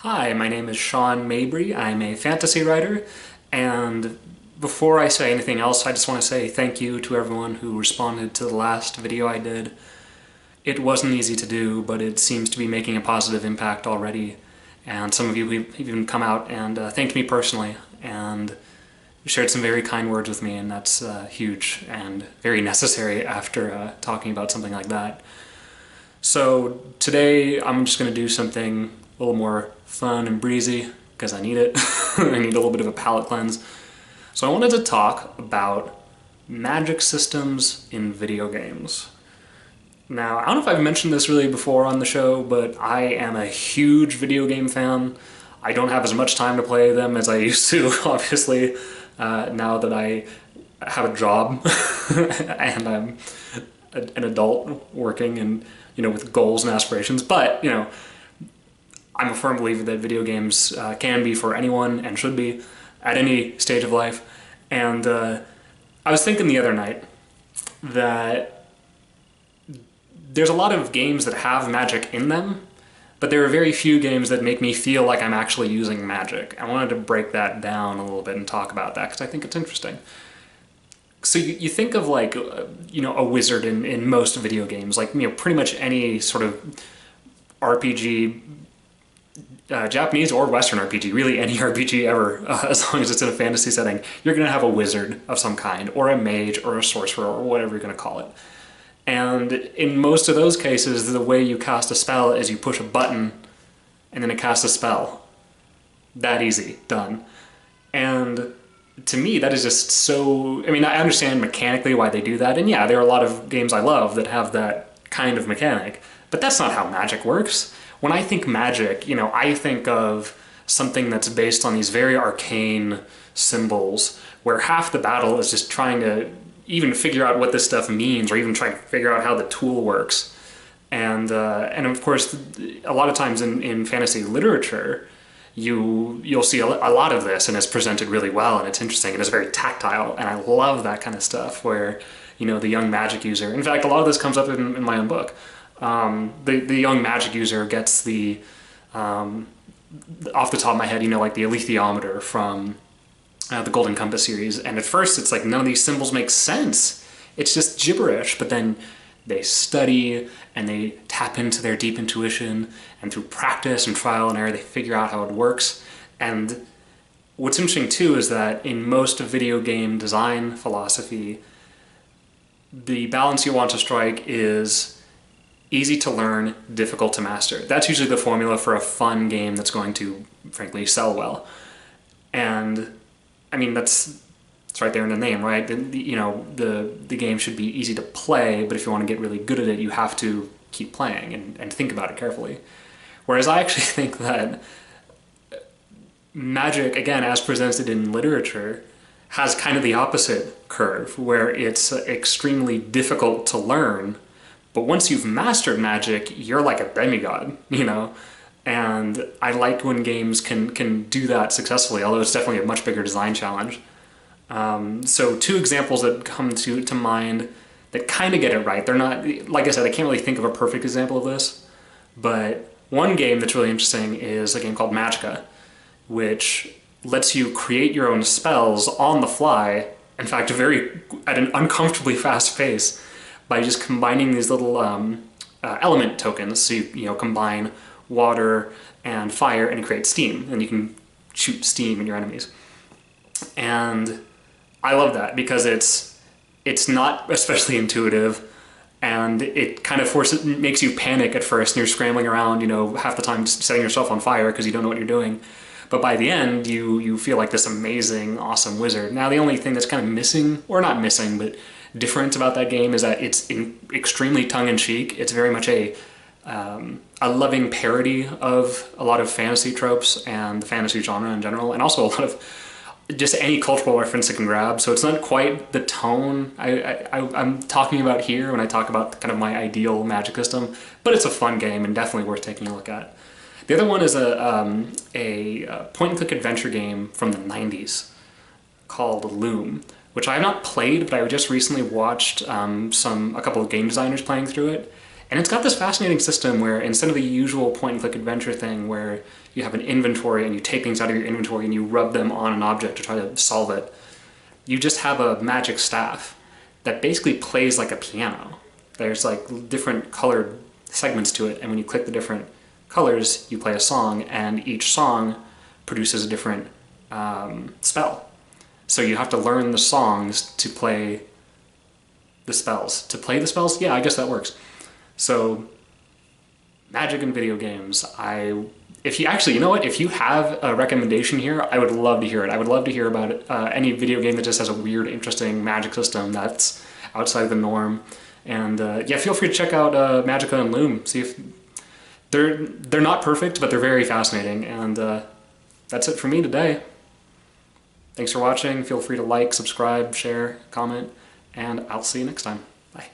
Hi, my name is Sean Mabry. I'm a fantasy writer, and before I say anything else, I just want to say thank you to everyone who responded to the last video I did. It wasn't easy to do, but it seems to be making a positive impact already, and some of you have even come out and thanked me personally, and shared some very kind words with me, and that's huge and very necessary after talking about something like that. So today I'm just going to do something a little more fun and breezy because I need it. I need a little bit of a palate cleanse. So I wanted to talk about magic systems in video games. Now, I don't know if I've mentioned this really before on the show, but I am a huge video game fan. I don't have as much time to play them as I used to, obviously, now that I have a job and I'm an adult working and, with goals and aspirations. But, I'm a firm believer that video games can be for anyone and should be at any stage of life. And I was thinking the other night that there's a lot of games that have magic in them, but there are very few games that make me feel like I'm actually using magic. I wanted to break that down a little bit and talk about that because I think it's interesting. So you think of like, a wizard in most video games, like, pretty much any sort of RPG, Japanese or Western RPG, really any RPG ever, as long as it's in a fantasy setting, you're going to have a wizard of some kind, or a mage, or a sorcerer, or whatever you're going to call it. And in most of those cases, the way you cast a spell is you push a button, and then it casts a spell. That easy, done. And to me, that is just so... I understand mechanically why they do that, and yeah, there are a lot of games I love that have that kind of mechanic, but that's not how magic works. When I think magic, I think of something that's based on these very arcane symbols where half the battle is just trying to even figure out what this stuff means or even trying to figure out how the tool works. And of course, a lot of times in fantasy literature, you'll see a lot of this, and it's presented really well, and it's interesting, and it's very tactile, and I love that kind of stuff where, the young magic user... In fact, a lot of this comes up in my own book. The young magic user gets the, off the top of my head, like the alethiometer from the Golden Compass series, and at first it's like none of these symbols make sense. It's just gibberish, but then they study and they tap into their deep intuition, and through practice and trial and error they figure out how it works. And what's interesting too is that in most video game design philosophy, the balance you want to strike is easy to learn, difficult to master. That's usually the formula for a fun game that's going to, frankly, sell well. And that's right there in the name, right? The game should be easy to play, but if you want to get really good at it, you have to keep playing and think about it carefully. Whereas I actually think that magic, again, as presented in literature, has kind of the opposite curve, where it's extremely difficult to learn, but once you've mastered magic, you're like a demigod, And I like when games can do that successfully, although it's definitely a much bigger design challenge. So two examples that come to mind that kind of get it right. They're not, like I said, I can't really think of a perfect example of this, but one game that's really interesting is a game called Magicka, which lets you create your own spells on the fly, in fact, at an uncomfortably fast pace, by just combining these little element tokens. So you combine water and fire and create steam, and you can shoot steam at your enemies. And I love that because it's not especially intuitive, and it kind of makes you panic at first, and you're scrambling around, half the time just setting yourself on fire because you don't know what you're doing. But by the end, you feel like this amazing, awesome wizard. Now, the only thing that's kind of missing, or not missing, but different about that game is that it's extremely tongue-in-cheek. It's very much a loving parody of a lot of fantasy tropes and the fantasy genre in general, and also a lot of just any cultural reference it can grab. So it's not quite the tone I'm talking about here when I talk about kind of my ideal magic system, but it's a fun game and definitely worth taking a look at. The other one is a point-and-click adventure game from the 90s called Loom, which I have not played, but I just recently watched a couple of game designers playing through it, And it's got this fascinating system where instead of the usual point-and-click adventure thing where you have an inventory and you take things out of your inventory and you rub them on an object to try to solve it, you just have a magic staff that basically plays like a piano. There's like different colored segments to it, and when you click the different colors, you play a song, and each song produces a different spell. So you have to learn the songs to play the spells. To play the spells? Yeah, I guess that works. So, magic in video games. If you actually, you know what? If you have a recommendation here, I would love to hear it. I would love to hear about it. Any video game that just has a weird, interesting magic system that's outside of the norm. And yeah, feel free to check out Magicka and Loom. See if they're not perfect, but they're very fascinating. And that's it for me today. Thanks for watching. Feel free to like, subscribe, share, comment, and I'll see you next time. Bye.